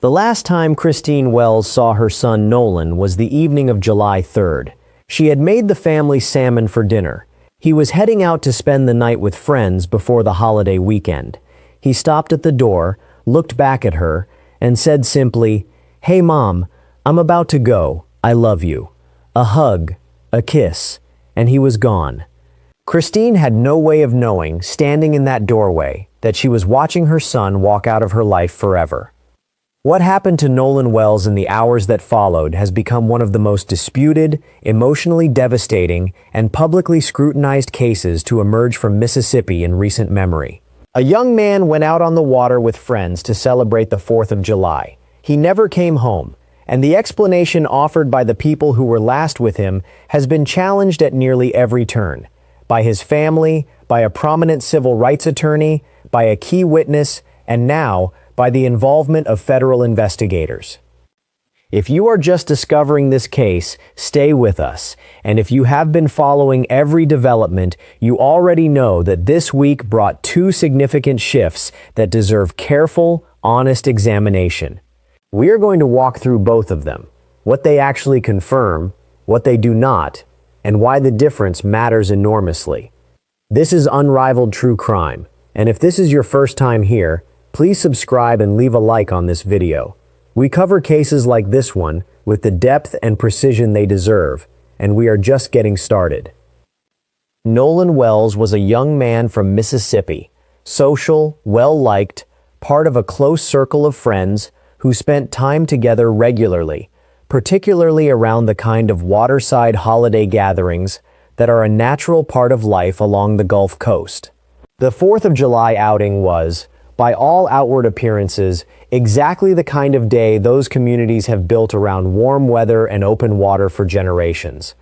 The last time Christine Wells saw her son Nolan was the evening of July 3rd. She had made the family salmon for dinner. He was heading out to spend the night with friends before the holiday weekend. He stopped at the door, looked back at her, and said simply, "Hey Mom, I'm about to go. I love you." A hug, a kiss, and he was gone. Christine had no way of knowing, standing in that doorway, that she was watching her son walk out of her life forever. What happened to Nolan Wells in the hours that followed has become one of the most disputed, emotionally devastating, and publicly scrutinized cases to emerge from Mississippi in recent memory. A young man went out on the water with friends to celebrate the 4th of July. He never came home, and the explanation offered by the people who were last with him has been challenged at nearly every turn. By his family, by a prominent civil rights attorney, by a key witness, and now, by the involvement of federal investigators. If you are just discovering this case, stay with us. And if you have been following every development, you already know that this week brought two significant shifts that deserve careful, honest examination. We are going to walk through both of them, what they actually confirm, what they do not, and why the difference matters enormously. This is unrivaled true crime, and if this is your first time here, please subscribe and leave a like on this video. We cover cases like this one with the depth and precision they deserve, and we are just getting started. Nolan Wells was a young man from Mississippi, social, well-liked, part of a close circle of friends who spent time together regularly, particularly around the kind of waterside holiday gatherings that are a natural part of life along the Gulf Coast. The 4th of July outing was, by all outward appearances, exactly the kind of day those communities have built around warm weather and open water for generations.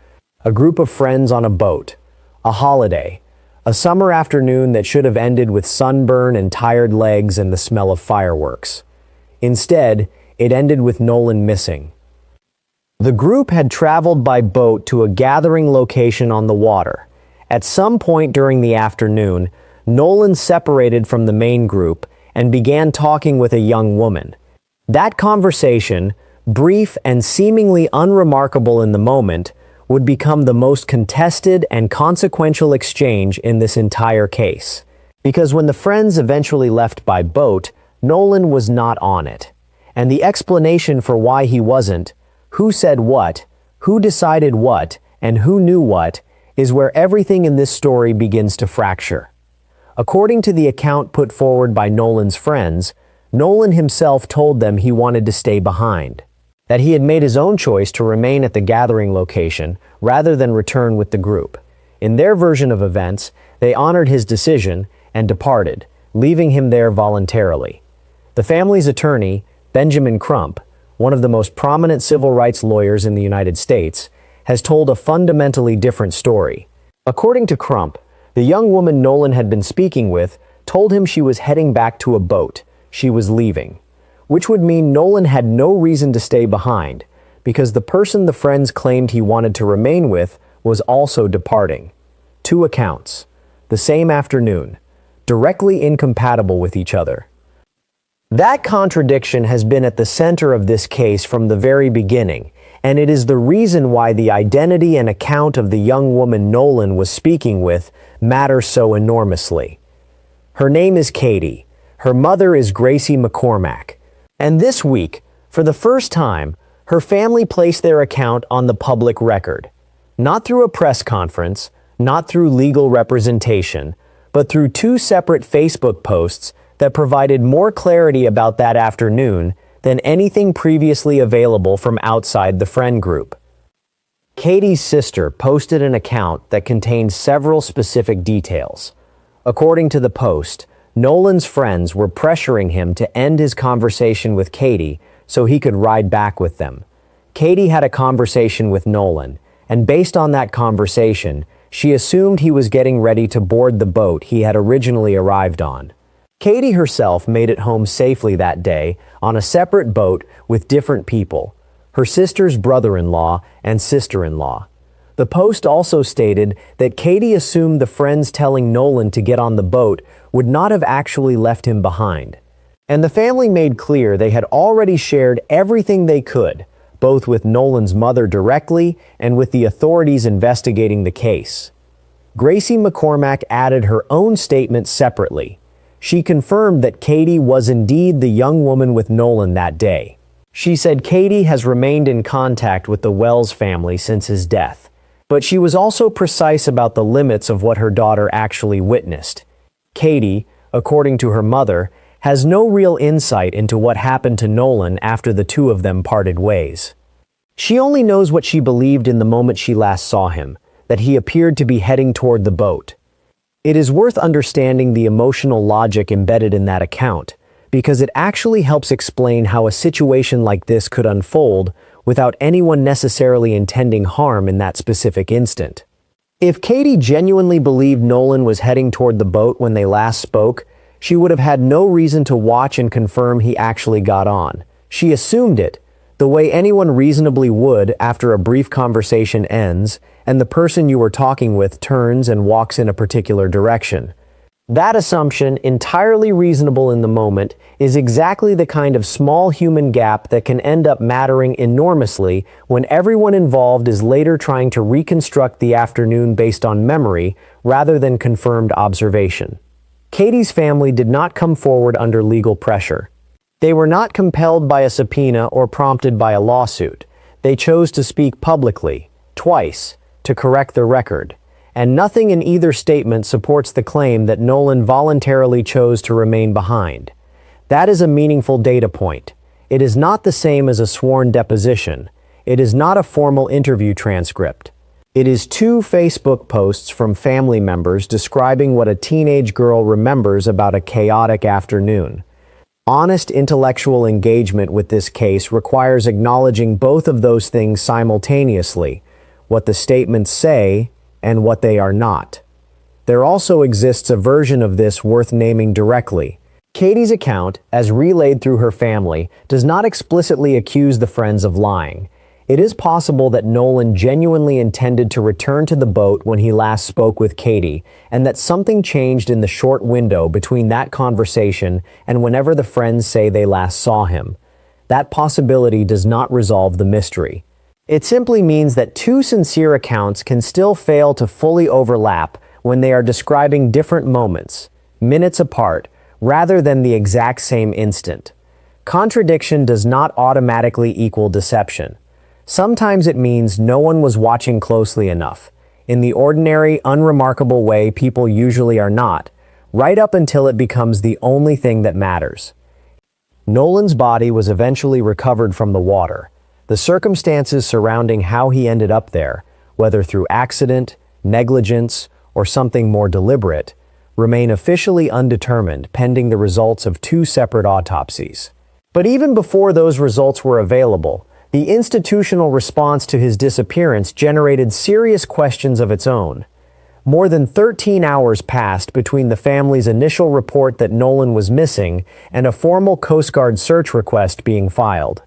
A group of friends on a boat, a holiday, a summer afternoon that should have ended with sunburn and tired legs and the smell of fireworks. Instead, it ended with Nolan missing. The group had traveled by boat to a gathering location on the water. At some point during the afternoon, Nolan separated from the main group and began talking with a young woman. That conversation, brief and seemingly unremarkable in the moment, would become the most contested and consequential exchange in this entire case. Because when the friends eventually left by boat, Nolan was not on it. And the explanation for why he wasn't, who said what, who decided what, and who knew what, is where everything in this story begins to fracture. According to the account put forward by Nolan's friends, Nolan himself told them he wanted to stay behind, that he had made his own choice to remain at the gathering location rather than return with the group. In their version of events, they honored his decision and departed, leaving him there voluntarily. The family's attorney, Benjamin Crump, one of the most prominent civil rights lawyers in the United States, has told a fundamentally different story. According to Crump, the young woman Nolan had been speaking with told him she was heading back to a boat. She was leaving, which would mean Nolan had no reason to stay behind because the person the friends claimed he wanted to remain with was also departing. Two accounts, the same afternoon, directly incompatible with each other. That contradiction has been at the center of this case from the very beginning, and it is the reason why the identity and account of the young woman Nolan was speaking with matter so enormously. Her name is Katie. Her mother is Gracie McCormack. And this week, for the first time, her family placed their account on the public record. Not through a press conference, not through legal representation, but through two separate Facebook posts that provided more clarity about that afternoon than anything previously available from outside the friend group. Katie's sister posted an account that contained several specific details. According to the post, Nolan's friends were pressuring him to end his conversation with Katie so he could ride back with them. Katie had a conversation with Nolan, and based on that conversation, she assumed he was getting ready to board the boat he had originally arrived on. Katie herself made it home safely that day on a separate boat with different people, her sister's brother-in-law and sister-in-law. The post also stated that Katie assumed the friends telling Nolan to get on the boat would not have actually left him behind. And the family made clear they had already shared everything they could, both with Nolan's mother directly and with the authorities investigating the case. Gracie McCormack added her own statement separately. She confirmed that Katie was indeed the young woman with Nolan that day. She said Katie has remained in contact with the Wells family since his death, but she was also precise about the limits of what her daughter actually witnessed. Katie, according to her mother, has no real insight into what happened to Nolan after the two of them parted ways. She only knows what she believed in the moment she last saw him, that he appeared to be heading toward the boat. It is worth understanding the emotional logic embedded in that account, because it actually helps explain how a situation like this could unfold without anyone necessarily intending harm in that specific instant. If Katie genuinely believed Nolan was heading toward the boat when they last spoke, she would have had no reason to watch and confirm he actually got on. She assumed it, the way anyone reasonably would after a brief conversation ends and the person you were talking with turns and walks in a particular direction. That assumption, entirely reasonable in the moment, is exactly the kind of small human gap that can end up mattering enormously when everyone involved is later trying to reconstruct the afternoon based on memory rather than confirmed observation. Katie's family did not come forward under legal pressure. They were not compelled by a subpoena or prompted by a lawsuit. They chose to speak publicly, twice, to correct the record. And nothing in either statement supports the claim that Nolan voluntarily chose to remain behind. That is a meaningful data point. It is not the same as a sworn deposition. It is not a formal interview transcript. It is two Facebook posts from family members describing what a teenage girl remembers about a chaotic afternoon. Honest intellectual engagement with this case requires acknowledging both of those things simultaneously, what the statements say and what they are not. There also exists a version of this worth naming directly. Katie's account, as relayed through her family, does not explicitly accuse the friends of lying. It is possible that Nolan genuinely intended to return to the boat when he last spoke with Katie, and that something changed in the short window between that conversation and whenever the friends say they last saw him. That possibility does not resolve the mystery. It simply means that two sincere accounts can still fail to fully overlap when they are describing different moments, minutes apart, rather than the exact same instant. Contradiction does not automatically equal deception. Sometimes it means no one was watching closely enough, in the ordinary, unremarkable way people usually are not, right up until it becomes the only thing that matters. Nolan's body was eventually recovered from the water. The circumstances surrounding how he ended up there, whether through accident, negligence, or something more deliberate, remain officially undetermined pending the results of two separate autopsies. But even before those results were available, the institutional response to his disappearance generated serious questions of its own. More than 13 hours passed between the family's initial report that Nolan was missing and a formal Coast Guard search request being filed.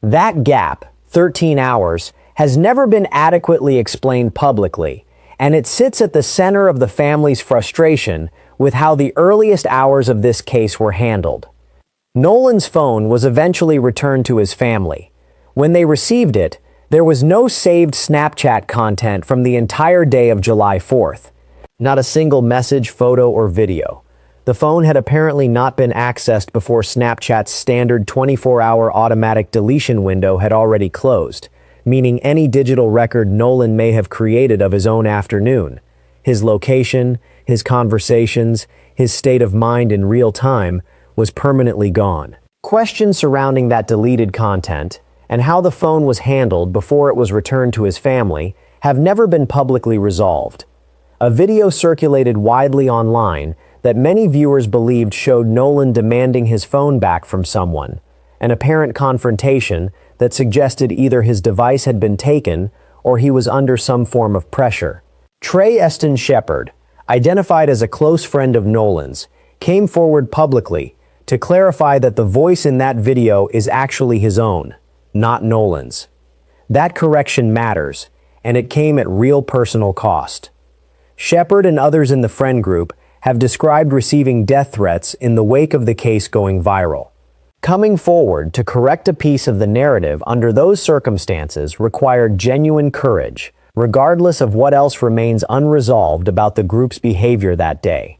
That gap, 13 hours, has never been adequately explained publicly, and it sits at the center of the family's frustration with how the earliest hours of this case were handled. Nolan's phone was eventually returned to his family. When they received it, there was no saved Snapchat content from the entire day of July 4th. Not a single message, photo, or video. The phone had apparently not been accessed before Snapchat's standard 24-hour automatic deletion window had already closed, meaning any digital record Nolan may have created of his own afternoon, his location, his conversations, his state of mind in real time, was permanently gone. Questions surrounding that deleted content, and how the phone was handled before it was returned to his family, have never been publicly resolved. A video circulated widely online that many viewers believed showed Nolan demanding his phone back from someone, an apparent confrontation that suggested either his device had been taken or he was under some form of pressure. Trey Eston Shepard, identified as a close friend of Nolan's, came forward publicly to clarify that the voice in that video is actually his own, not Nolan's. That correction matters, and it came at real personal cost. Shepard and others in the friend group have described receiving death threats in the wake of the case going viral. Coming forward to correct a piece of the narrative under those circumstances required genuine courage, regardless of what else remains unresolved about the group's behavior that day.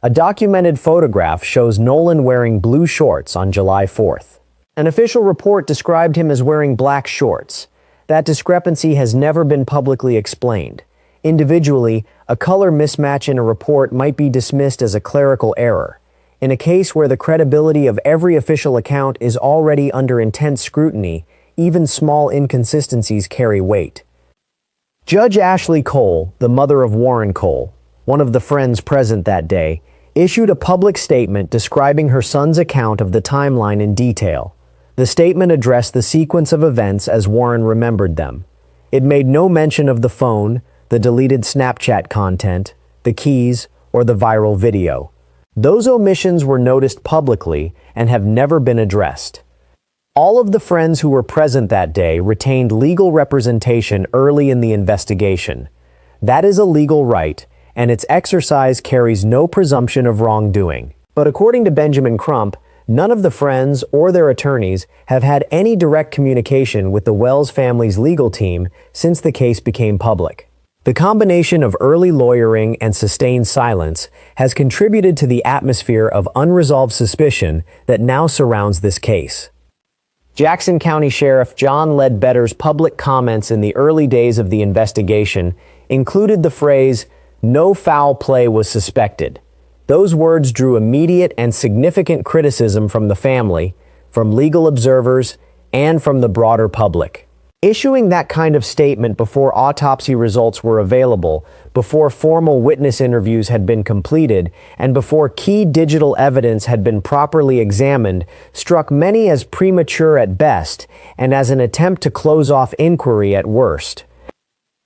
A documented photograph shows Nolan wearing blue shorts on July 4th. An official report described him as wearing black shorts. That discrepancy has never been publicly explained. Individually, a color mismatch in a report might be dismissed as a clerical error. In a case where the credibility of every official account is already under intense scrutiny, even small inconsistencies carry weight. Judge Ashley Cole, the mother of Warren Cole, one of the friends present that day, issued a public statement describing her son's account of the timeline in detail. The statement addressed the sequence of events as Warren remembered them. It made no mention of the phone, the deleted Snapchat content, the keys, or the viral video. Those omissions were noticed publicly and have never been addressed. All of the friends who were present that day retained legal representation early in the investigation. That is a legal right, and its exercise carries no presumption of wrongdoing. But according to Benjamin Crump, none of the friends or their attorneys have had any direct communication with the Wells family's legal team since the case became public. The combination of early lawyering and sustained silence has contributed to the atmosphere of unresolved suspicion that now surrounds this case. Jackson County Sheriff John Ledbetter's public comments in the early days of the investigation included the phrase, "No foul play was suspected." Those words drew immediate and significant criticism from the family, from legal observers, and from the broader public. Issuing that kind of statement before autopsy results were available, before formal witness interviews had been completed, and before key digital evidence had been properly examined, struck many as premature at best and as an attempt to close off inquiry at worst.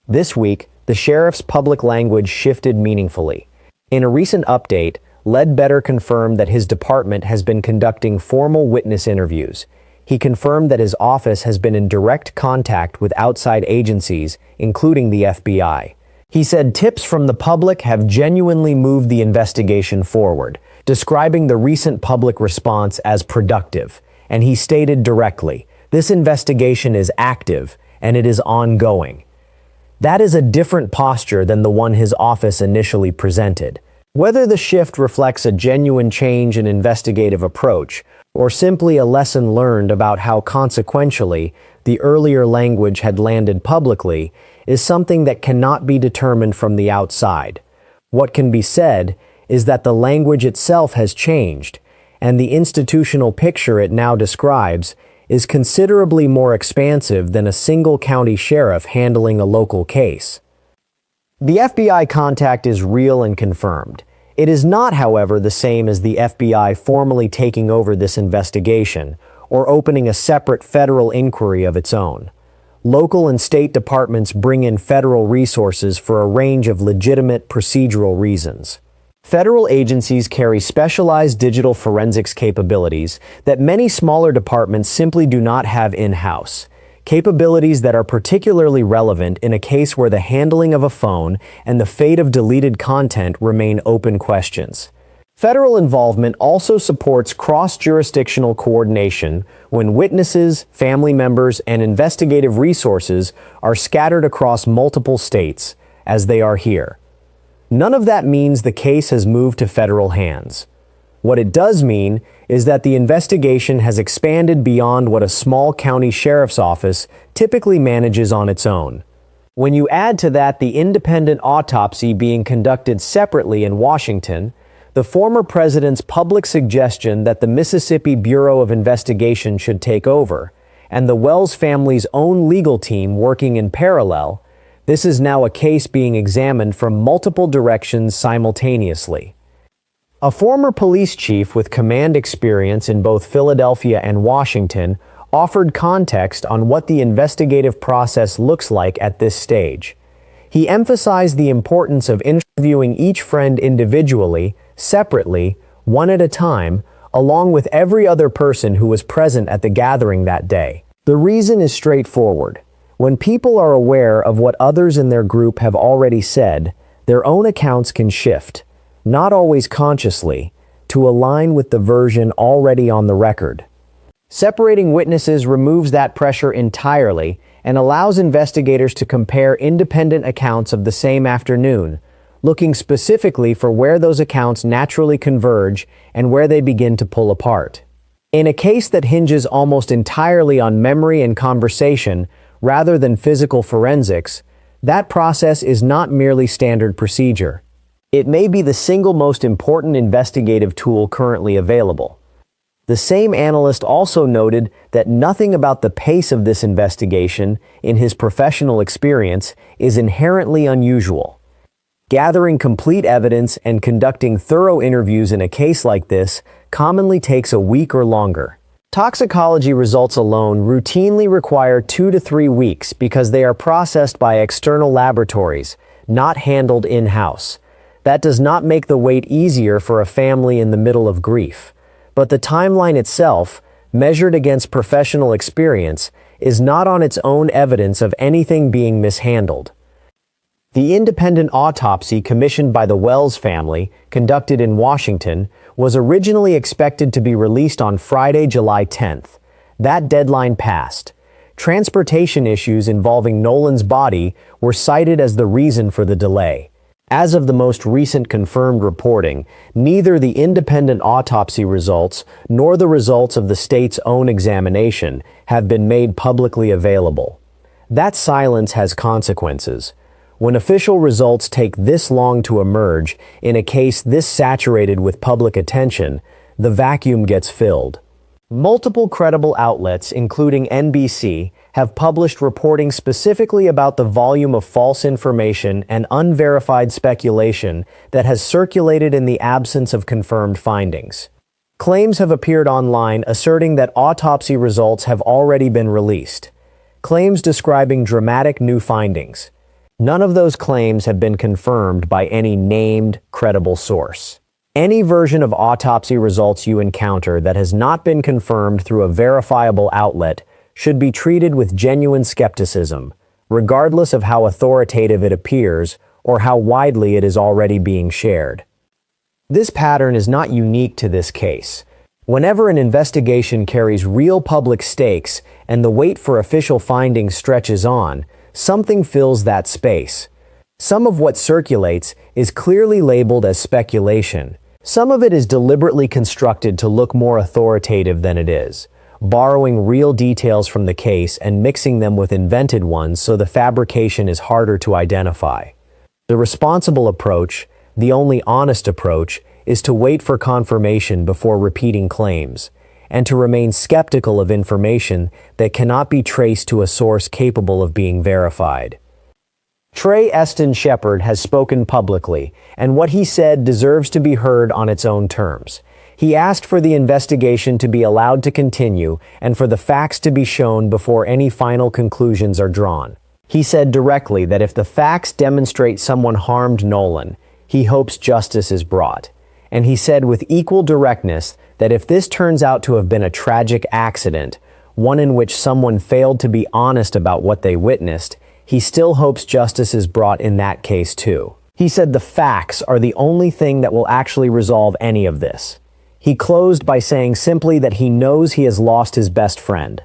This week, the sheriff's public language shifted meaningfully. In a recent update, Ledbetter confirmed that his department has been conducting formal witness interviews. He confirmed that his office has been in direct contact with outside agencies, including the FBI. He said tips from the public have genuinely moved the investigation forward, describing the recent public response as productive. And he stated directly, "This investigation is active and it is ongoing." That is a different posture than the one his office initially presented. Whether the shift reflects a genuine change in investigative approach, or simply a lesson learned about how consequentially the earlier language had landed publicly, is something that cannot be determined from the outside. What can be said is that the language itself has changed, and the institutional picture it now describes is considerably more expansive than a single county sheriff handling a local case. The FBI contact is real and confirmed. It is not, however, the same as the FBI formally taking over this investigation or opening a separate federal inquiry of its own. Local and state departments bring in federal resources for a range of legitimate procedural reasons. Federal agencies carry specialized digital forensics capabilities that many smaller departments simply do not have in-house. Capabilities that are particularly relevant in a case where the handling of a phone and the fate of deleted content remain open questions. Federal involvement also supports cross-jurisdictional coordination when witnesses, family members, and investigative resources are scattered across multiple states, as they are here. None of that means the case has moved to federal hands. What it does mean is that the investigation has expanded beyond what a small county sheriff's office typically manages on its own. When you add to that the independent autopsy being conducted separately in Washington, the former president's public suggestion that the Mississippi Bureau of Investigation should take over, and the Wells family's own legal team working in parallel, this is now a case being examined from multiple directions simultaneously. A former police chief with command experience in both Philadelphia and Washington offered context on what the investigative process looks like at this stage. He emphasized the importance of interviewing each friend individually, separately, one at a time, along with every other person who was present at the gathering that day. The reason is straightforward. When people are aware of what others in their group have already said, their own accounts can shift. not always consciously, to align with the version already on the record. Separating witnesses removes that pressure entirely and allows investigators to compare independent accounts of the same afternoon, looking specifically for where those accounts naturally converge and where they begin to pull apart. In a case that hinges almost entirely on memory and conversation rather than physical forensics, that process is not merely standard procedure. It may be the single most important investigative tool currently available. The same analyst also noted that nothing about the pace of this investigation, in his professional experience, is inherently unusual. Gathering complete evidence and conducting thorough interviews in a case like this commonly takes a week or longer. Toxicology results alone routinely require 2 to 3 weeks because they are processed by external laboratories, not handled in-house. That does not make the wait easier for a family in the middle of grief. But the timeline itself, measured against professional experience, is not on its own evidence of anything being mishandled. The independent autopsy commissioned by the Wells family, conducted in Washington, was originally expected to be released on Friday, July 10th. That deadline passed. Transportation issues involving Nolan's body were cited as the reason for the delay. As of the most recent confirmed reporting, neither the independent autopsy results nor the results of the state's own examination have been made publicly available. That silence has consequences. When official results take this long to emerge in a case this saturated with public attention, the vacuum gets filled. Multiple credible outlets, including NBC, have published reporting specifically about the volume of false information and unverified speculation that has circulated in the absence of confirmed findings. Claims have appeared online asserting that autopsy results have already been released. Claims describing dramatic new findings. None of those claims have been confirmed by any named, credible source. Any version of autopsy results you encounter that has not been confirmed through a verifiable outlet should be treated with genuine skepticism, regardless of how authoritative it appears or how widely it is already being shared. This pattern is not unique to this case. Whenever an investigation carries real public stakes and the wait for official findings stretches on, something fills that space. Some of what circulates is clearly labeled as speculation. Some of it is deliberately constructed to look more authoritative than it is, borrowing real details from the case and mixing them with invented ones so the fabrication is harder to identify. The responsible approach, the only honest approach, is to wait for confirmation before repeating claims, and to remain skeptical of information that cannot be traced to a source capable of being verified. Trey Eston Shepard has spoken publicly, and what he said deserves to be heard on its own terms. He asked for the investigation to be allowed to continue and for the facts to be shown before any final conclusions are drawn. He said directly that if the facts demonstrate someone harmed Nolan, he hopes justice is brought. And he said with equal directness that if this turns out to have been a tragic accident, one in which someone failed to be honest about what they witnessed, he still hopes justice is brought in that case too. He said the facts are the only thing that will actually resolve any of this. He closed by saying simply that he knows he has lost his best friend.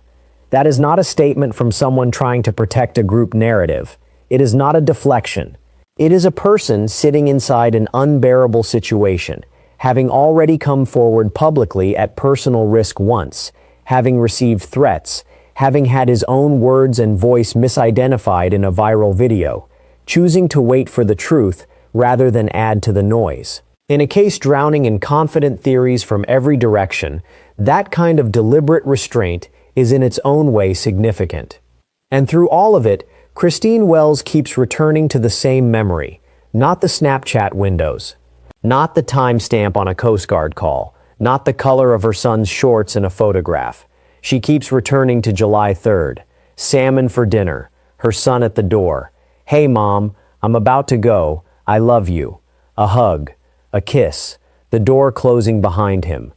That is not a statement from someone trying to protect a group narrative. It is not a deflection. It is a person sitting inside an unbearable situation, having already come forward publicly at personal risk once, having received threats, having had his own words and voice misidentified in a viral video, choosing to wait for the truth rather than add to the noise. In a case drowning in confident theories from every direction, that kind of deliberate restraint is in its own way significant. And through all of it, Christine Wells keeps returning to the same memory, not the Snapchat windows, not the timestamp on a Coast Guard call, not the color of her son's shorts in a photograph. She keeps returning to July 3rd, salmon for dinner, her son at the door. Hey mom, I'm about to go, I love you. A hug, a kiss, the door closing behind him.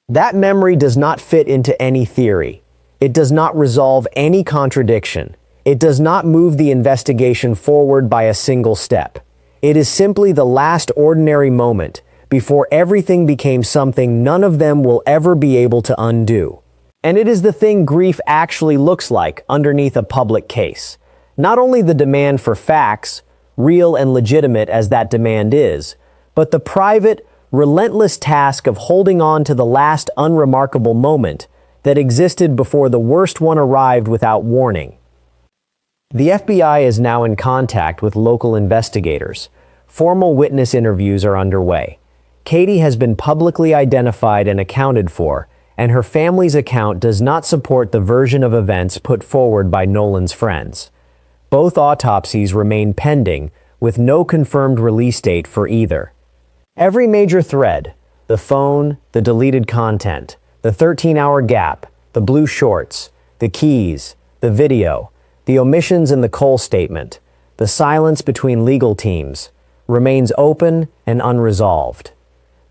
That memory does not fit into any theory. It does not resolve any contradiction. It does not move the investigation forward by a single step. It is simply the last ordinary moment before everything became something none of them will ever be able to undo. And it is the thing grief actually looks like underneath a public case. Not only the demand for facts, real and legitimate as that demand is, but the private, relentless task of holding on to the last unremarkable moment that existed before the worst one arrived without warning. The FBI is now in contact with local investigators. Formal witness interviews are underway. Katie has been publicly identified and accounted for, and her family's account does not support the version of events put forward by Nolan's friends. Both autopsies remain pending, with no confirmed release date for either. Every major thread, the phone, the deleted content, the 13-hour gap, the blue shorts, the keys, the video, the omissions in the Cole statement, the silence between legal teams, remains open and unresolved.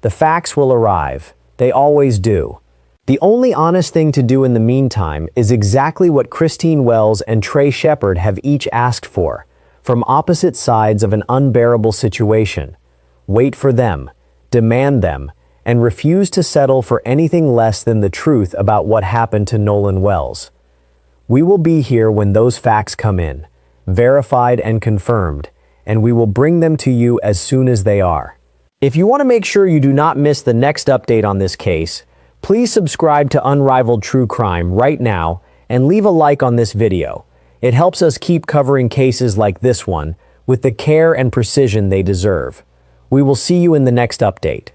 The facts will arrive. They always do. The only honest thing to do in the meantime is exactly what Christine Wells and Trey Shepard have each asked for, from opposite sides of an unbearable situation. Wait for them, demand them, and refuse to settle for anything less than the truth about what happened to Nolan Wells. We will be here when those facts come in, verified and confirmed, and we will bring them to you as soon as they are. If you want to make sure you do not miss the next update on this case, please subscribe to Unrivaled True Crime right now and leave a like on this video. It helps us keep covering cases like this one with the care and precision they deserve. We will see you in the next update.